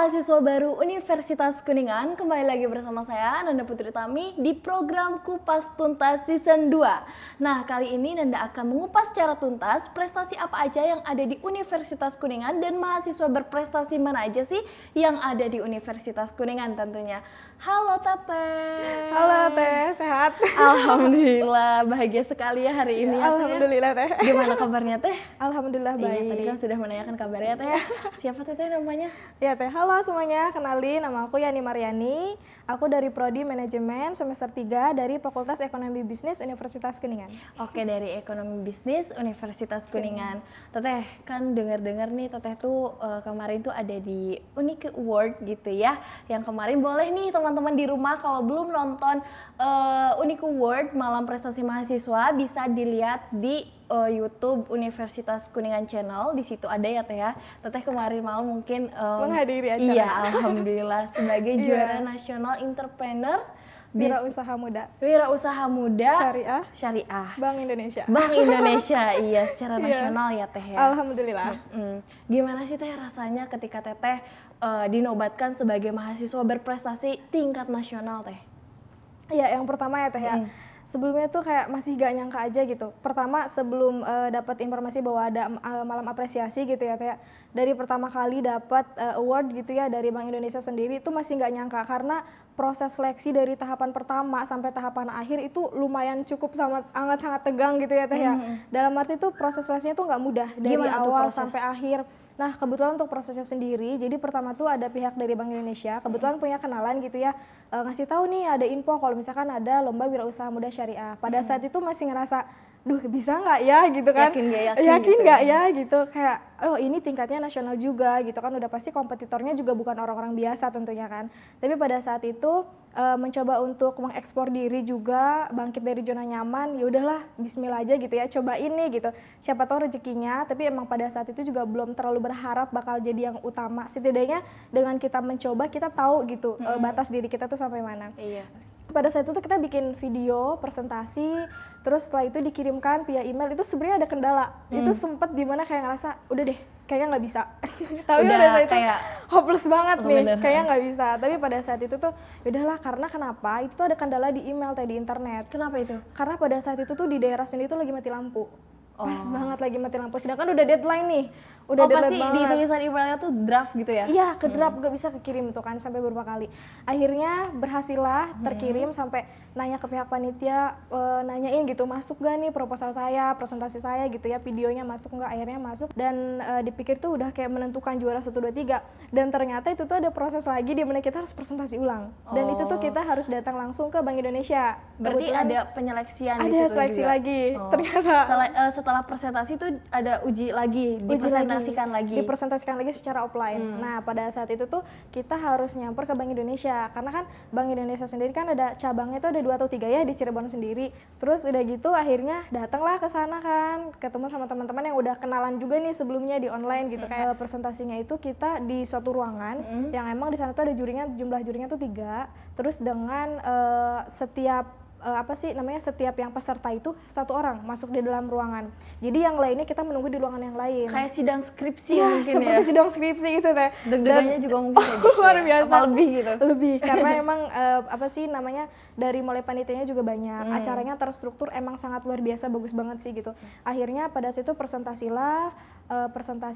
mahasiswa baru Universitas Kuningan, kembali lagi bersama saya Nanda Putri Tami di program Kupas Tuntas Season 2. Nah, kali ini Nanda akan mengupas secara tuntas prestasi apa aja yang ada di Universitas Kuningan dan mahasiswa berprestasi mana aja sih yang ada di Universitas Kuningan tentunya. Halo Teteh. Halo Teh, sehat? Alhamdulillah, bahagia sekali ya hari ini ya, Teh. Alhamdulillah Teh. Gimana kabarnya Teh? Alhamdulillah baik. Iya, tadi kan sudah menanyakan kabarnya Teh. Siapa Teteh namanya? Ya Teh, halo semuanya, kenalin nama aku Yani Mariani. Aku dari Prodi Manajemen semester 3 dari Fakultas Ekonomi Bisnis Universitas Kuningan. Oke, dari Ekonomi Bisnis Universitas Kuningan. Teteh, kan dengar-dengar nih Teteh tuh kemarin tuh ada di Unique Award gitu ya. Yang kemarin boleh nih teman-teman di rumah kalau belum nonton Unique Award Malam Prestasi Mahasiswa bisa dilihat di YouTube Universitas Kuningan Channel. Di situ ada ya Teh ya. Teteh kemarin malam mungkin Menghadiri acara. Iya, alhamdulillah sebagai juara nasional entrepreneur Wirausaha Muda. Wirausaha Muda Syariah. Bank Indonesia. Bank Indonesia, iya secara nasional ya Teh ya. Alhamdulillah. Gimana sih Teh rasanya ketika Teteh dinobatkan sebagai mahasiswa berprestasi tingkat nasional Teh? Iya, yang pertama ya Teh ya. Sebelumnya tuh kayak masih gak nyangka aja gitu. Pertama sebelum dapat informasi bahwa ada malam apresiasi gitu ya Teh. Dari pertama kali dapat award gitu ya dari Bank Indonesia sendiri itu masih gak nyangka karena proses seleksi dari tahapan pertama sampai tahapan akhir itu lumayan cukup sangat tegang gitu ya Teh ya. Dalam arti tuh proses seleksinya tuh nggak mudah dari Gimana awal sampai akhir. Nah, kebetulan untuk prosesnya sendiri, jadi pertama tuh ada pihak dari Bank Indonesia, kebetulan punya kenalan gitu ya, ngasih tahu nih ada info kalau misalkan ada lomba wirausaha muda syariah. Pada saat itu masih ngerasa, duh bisa nggak ya gitu kan? Yakin nggak ya gitu, kayak oh ini tingkatnya nasional juga gitu kan, udah pasti kompetitornya juga bukan orang-orang biasa tentunya kan. Tapi pada saat itu mencoba untuk mengekspor diri juga, bangkit dari zona nyaman, ya udahlah bismillah aja gitu ya, cobain nih gitu. Siapa tahu rezekinya, tapi emang pada saat itu juga belum terlalu berharap bakal jadi yang utama. Setidaknya dengan kita mencoba, kita tahu gitu batas diri kita tuh sampai mana. Iya. Pada saat itu tuh kita bikin video presentasi, terus setelah itu dikirimkan via email. Itu sebenarnya ada kendala, itu sempet dimana kayak ngerasa udah deh kayaknya nggak bisa. Tapi pada saat itu kayak hopeless banget nih, bener. kayaknya nggak bisa. Tapi pada saat itu tuh yaudahlah, karena kenapa, itu tuh ada kendala di email tadi, di internet. Kenapa itu? Karena pada saat itu tuh di daerah sendiri tuh lagi mati lampu. Pas banget lagi mati lampu, sedangkan udah deadline nih. Udah pasti banget. di tulisan emailnya tuh draft gitu ya? Iya, ke draft gak bisa kekirim tuh kan sampai beberapa kali. Akhirnya berhasil lah terkirim sampai nanya ke pihak panitia, nanyain gitu masuk gak nih proposal saya, presentasi saya gitu ya, videonya masuk nggak, akhirnya masuk dan dipikir tuh udah kayak menentukan juara 1, 2, 3 dan ternyata itu tuh ada proses lagi di mana kita harus presentasi ulang dan itu tuh kita harus datang langsung ke Bank Indonesia. Berarti ada penyeleksian di situ ada seleksi juga? lagi ternyata. Setelah presentasi itu ada uji lagi, dipresentasikan lagi secara offline. Nah, pada saat itu tuh kita harus nyamper ke Bank Indonesia karena kan Bank Indonesia sendiri kan ada cabangnya itu ada 2 atau 3 ya di Cirebon sendiri. Terus udah gitu akhirnya datanglah ke sana kan, ketemu sama teman-teman yang udah kenalan juga nih sebelumnya di online gitu. Kayak presentasinya itu kita di suatu ruangan yang emang di sana tuh ada jurinya, jumlah jurinya tuh 3. Terus dengan setiap setiap yang peserta itu 1 orang masuk di dalam ruangan. Jadi yang lainnya kita menunggu di ruangan yang lain. Kayak sidang skripsi ya, mungkin ya? seperti sidang skripsi gitu Teh. Deg-degannya juga mungkin kayak gitu luar biasa. Apa lebih gitu? Lebih, karena emang dari mulai panitianya juga banyak. Acaranya terstruktur, emang sangat luar biasa, bagus banget sih gitu. Akhirnya pada situ presentasi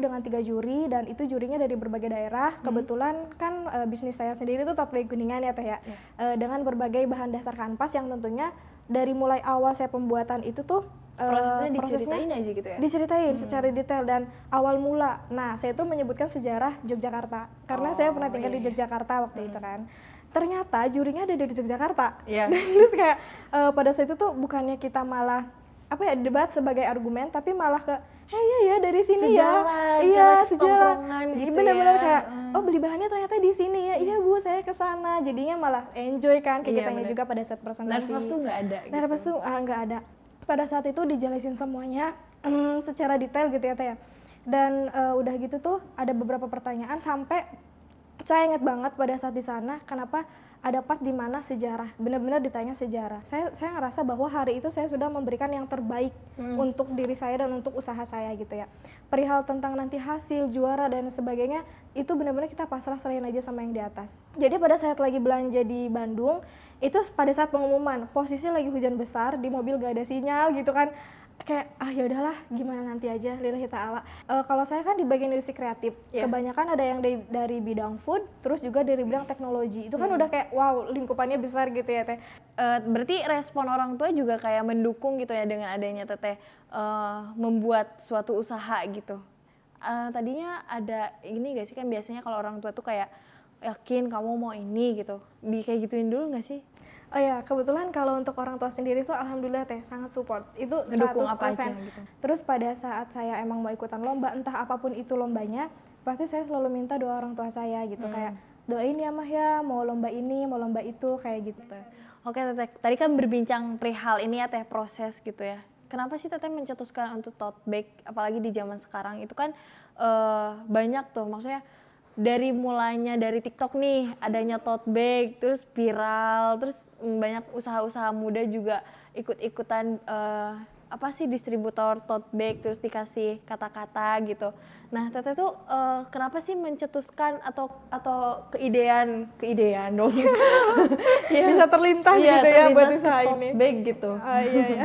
dengan 3 juri dan itu jurinya dari berbagai daerah. Kebetulan kan bisnis saya sendiri tuh Tatbay Kuningan ya Teh ya. Dengan berbagai bahan dasar kanvas yang tentunya dari mulai awal saya pembuatan itu tuh prosesnya diceritain aja gitu ya? Diceritain secara detail dan awal mula. Nah, saya tuh menyebutkan sejarah Yogyakarta karena saya pernah tinggal di Yogyakarta waktu itu kan. Ternyata jurinya ada di Yogyakarta. Dan terus kayak pada saat itu tuh bukannya kita malah debat sebagai argumen, tapi malah ke ya dari sini sejalan gitu benar-benar ya. kayak beli bahannya ternyata di sini ya, iya Bu saya kesana, jadinya malah enjoy kan kegiatannya juga pada saat presentasi. Nervous tuh nggak ada gitu. Nervous tuh nggak ada. Pada saat itu dijelasin semuanya secara detail gitu ya Teh ya. Dan udah gitu tuh ada beberapa pertanyaan sampai saya ingat banget pada saat di sana kenapa ada part di mana sejarah, benar-benar ditanya sejarah. Saya ngerasa bahwa hari itu saya sudah memberikan yang terbaik untuk diri saya dan untuk usaha saya gitu ya. Perihal tentang nanti hasil, juara dan sebagainya, itu benar-benar kita pasrah serahin aja sama yang di atas. Jadi pada saat lagi belanja di Bandung, itu pada saat pengumuman, posisi lagi hujan besar, di mobil gak ada sinyal gitu kan. Kayak ya udahlah gimana nanti aja lillahi ta'ala. Kalau saya kan di bagian industri kreatif, kebanyakan ada yang dari bidang food, terus juga dari bidang teknologi. Itu kan udah kayak wow lingkupannya besar gitu ya Teh. Berarti respon orang tua juga kayak mendukung gitu ya dengan adanya Teteh membuat suatu usaha gitu. Tadinya ada ini gak sih, kan biasanya kalau orang tua tuh kayak yakin kamu mau ini gitu, kayak gituin dulu gak sih? Oh ya, kebetulan kalau untuk orang tua sendiri tuh alhamdulillah Teh sangat support. Itu 100%. Apa aja, gitu. Terus pada saat saya emang mau ikutan lomba, entah apapun itu lombanya, pasti saya selalu minta doa orang tua saya gitu. Kayak doain ya Mah ya, mau lomba ini, mau lomba itu, kayak gitu. Oke Teteh, tadi kan berbincang perihal ini ya Teh, proses gitu ya. Kenapa sih Teteh mencetuskan untuk tote bag, apalagi di zaman sekarang itu kan banyak tuh, maksudnya dari mulanya dari TikTok nih adanya tote bag terus viral, terus banyak usaha-usaha muda juga ikut-ikutan distributor tote bag terus dikasih kata-kata gitu. Nah Teteh tuh kenapa sih mencetuskan atau keidean dong ya, bisa terlintas gitu ya buat usaha tote ini bag gitu. Iya.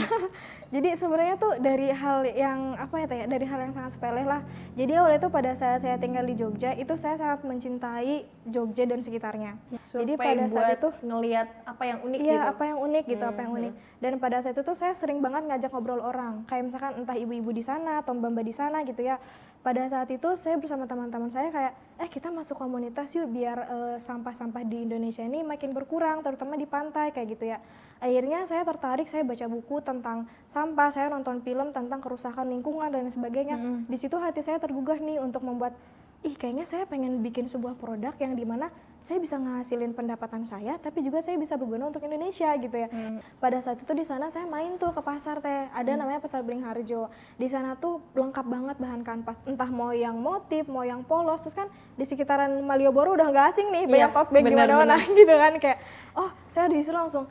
Jadi sebenarnya tuh dari hal yang dari hal yang sangat sepele lah. Jadi awalnya itu pada saat saya tinggal di Jogja, itu saya sangat mencintai Jogja dan sekitarnya. Jadi pada saat itu ngelihat apa yang unik gitu. Iya, apa yang unik gitu, apa yang unik. Dan pada saat itu tuh saya sering banget ngajak ngobrol orang. Kayak misalkan entah ibu-ibu di sana atau mbak-mbak di sana gitu ya. Pada saat itu saya bersama teman-teman saya kayak kita masuk komunitas yuk biar sampah-sampah di Indonesia ini makin berkurang, terutama di pantai kayak gitu ya. Akhirnya saya tertarik, saya baca buku tentang sampah, saya nonton film tentang kerusakan lingkungan dan sebagainya. Di situ hati saya tergugah nih untuk membuat kayaknya saya pengen bikin sebuah produk yang dimana saya bisa ngehasilin pendapatan saya, tapi juga saya bisa berguna untuk Indonesia gitu ya. Pada saat itu di sana saya main tuh ke pasar Teh, ada namanya Pasar Beringharjo. Di sana tuh lengkap banget bahan kanvas, entah mau yang motif, mau yang polos. Terus kan di sekitaran Malioboro udah nggak asing nih, banyak tote bag di mana-mana gitu kan. Kayak saya disuruh langsung,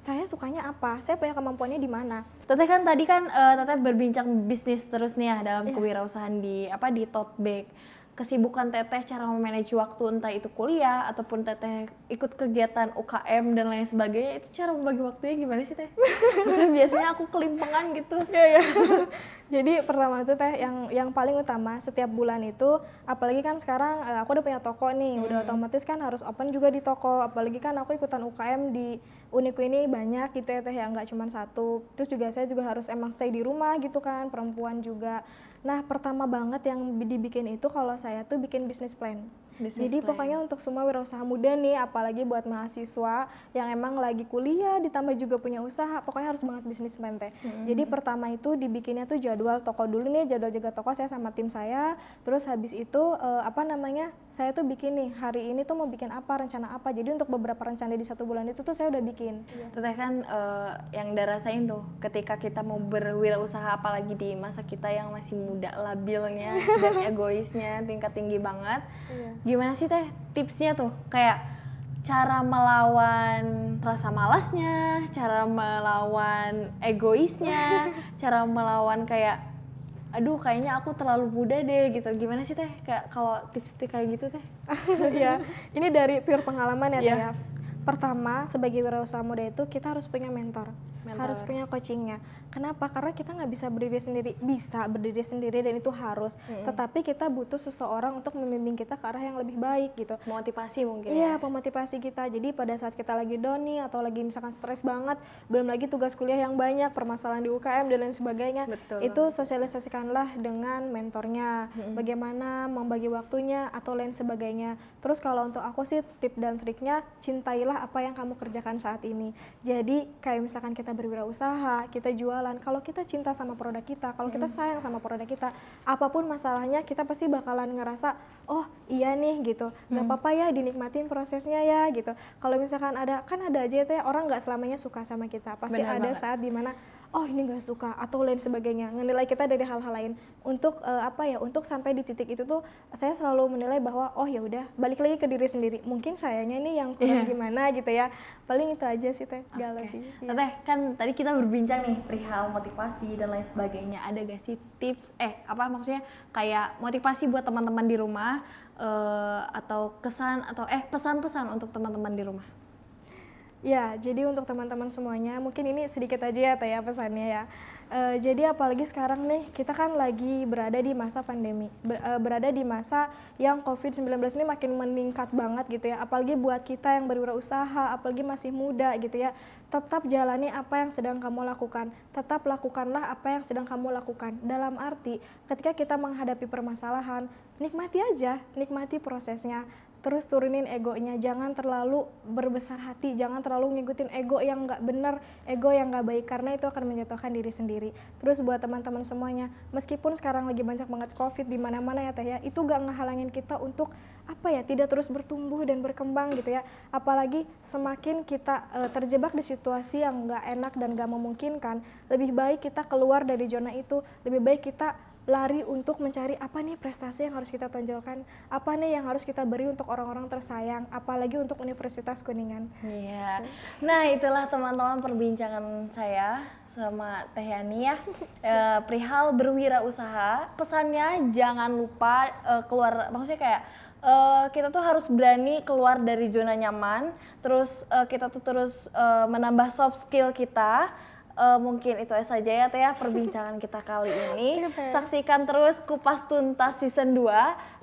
saya sukanya apa, saya punya kemampuannya di mana. Teteh kan tadi kan Teteh berbincang bisnis terus nih ya dalam kewirausahaan di tote bag. Kesibukan Teteh cara memanage waktu, entah itu kuliah ataupun Teteh ikut kegiatan UKM dan lain sebagainya, itu cara membagi waktunya gimana sih Teh? Biasanya aku kelimpangan gitu. Iya. Jadi pertama itu Teh yang paling utama setiap bulan itu, apalagi kan sekarang aku udah punya toko nih, udah otomatis kan harus open juga di toko, apalagi kan aku ikutan UKM di Uniku ini banyak gitu ya Teh, yang nggak cuma satu. Terus juga saya juga harus emang stay di rumah gitu kan, perempuan juga. Nah pertama banget yang dibikin itu kalau saya tuh bikin business plan. Jadi pokoknya untuk semua wirausaha muda nih, apalagi buat mahasiswa yang emang lagi kuliah ditambah juga punya usaha, pokoknya harus banget bisnis plan Teh. Jadi pertama itu dibikinnya tuh jadwal toko dulu nih, jadwal jaga toko saya sama tim saya. Terus habis itu saya tuh bikin nih hari ini tuh mau bikin apa, rencana apa. Jadi untuk beberapa rencana di 1 bulan itu tuh saya udah bikin. Teteh kan yang udah rasain tuh ketika kita mau berwirausaha, apalagi di masa kita yang masih muda, labilnya dan egoisnya tingkat tinggi banget. Gimana sih Teh tipsnya tuh, kayak cara melawan rasa malasnya, cara melawan egoisnya, cara melawan kayak aduh kayaknya aku terlalu muda deh gitu. Gimana sih Teh kalau tips kayak gitu Teh? Ya, ini dari pure pengalaman ya Teh ya. Pertama, sebagai wirausaha muda itu kita harus punya mentor. Harus punya coachingnya. Kenapa? Karena kita nggak bisa berdiri sendiri dan itu harus. Tetapi kita butuh seseorang untuk membimbing kita ke arah yang lebih baik gitu. Motivasi mungkin. Iya, pemotivasi kita. Jadi pada saat kita lagi down nih atau lagi misalkan stres banget, belum lagi tugas kuliah yang banyak, permasalahan di UKM dan lain sebagainya. Betul. Itu sosialisasikanlah dengan mentornya. Bagaimana membagi waktunya atau lain sebagainya. Terus kalau untuk aku sih tip dan triknya, cintailah apa yang kamu kerjakan saat ini. Jadi kayak misalkan kita berwirausaha, kita jualan, kalau kita cinta sama produk kita, kalau kita sayang sama produk kita, apapun masalahnya kita pasti bakalan ngerasa, oh iya nih gitu, nggak apa-apa ya dinikmatin prosesnya ya gitu. Kalau misalkan ada aja Teh orang nggak selamanya suka sama kita, pasti ada saat dimana oh ini nggak suka atau lain sebagainya, menilai kita dari hal-hal lain. Untuk untuk sampai di titik itu tuh saya selalu menilai bahwa oh ya udah balik lagi ke diri sendiri, mungkin sayanya ini yang kurang gimana gitu ya, paling itu aja sih Teh, gak lebih. Teh, kan tadi kita berbincang nih perihal motivasi dan lain sebagainya, ada gak sih tips maksudnya kayak motivasi buat teman-teman di rumah atau kesan atau pesan-pesan untuk teman-teman di rumah? Ya, jadi untuk teman-teman semuanya, mungkin ini sedikit aja ya Teh ya pesannya ya. Jadi apalagi sekarang nih, kita kan lagi berada di masa pandemi, berada di masa yang COVID-19 ini makin meningkat banget gitu ya. Apalagi buat kita yang berwirausaha, apalagi masih muda gitu ya. Tetap jalani apa yang sedang kamu lakukan, tetap lakukanlah apa yang sedang kamu lakukan. Dalam arti, ketika kita menghadapi permasalahan, nikmati aja, nikmati prosesnya. Terus turunin egonya, jangan terlalu berbesar hati, jangan terlalu ngikutin ego yang nggak benar, ego yang nggak baik, karena itu akan menjatuhkan diri sendiri. Terus buat teman-teman semuanya, meskipun sekarang lagi banyak banget COVID di mana-mana ya Teh ya, itu nggak ngehalangin kita untuk tidak terus bertumbuh dan berkembang gitu ya. Apalagi semakin kita terjebak di situasi yang nggak enak dan nggak memungkinkan, lebih baik kita keluar dari zona itu, lebih baik kita lari untuk mencari apa nih prestasi yang harus kita tonjolkan, apa nih yang harus kita beri untuk orang-orang tersayang, apalagi untuk Universitas Kuningan. Iya. Nah, itulah teman-teman perbincangan saya sama Teh Yani ya, perihal berwirausaha. Pesannya jangan lupa keluar, maksudnya kayak kita tuh harus berani keluar dari zona nyaman, terus kita tuh terus menambah soft skill kita. Mungkin itu saja ya Teh ya perbincangan kita kali ini. Saksikan terus Kupas Tuntas season 2.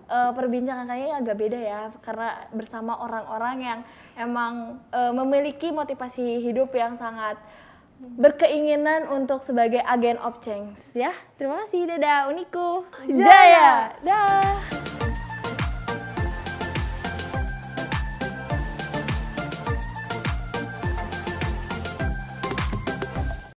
Perbincangan kali ini agak beda ya, karena bersama orang-orang yang emang memiliki motivasi hidup yang sangat berkeinginan untuk sebagai agen of change ya. Terima kasih, dadah Uniku Jaya. Dah.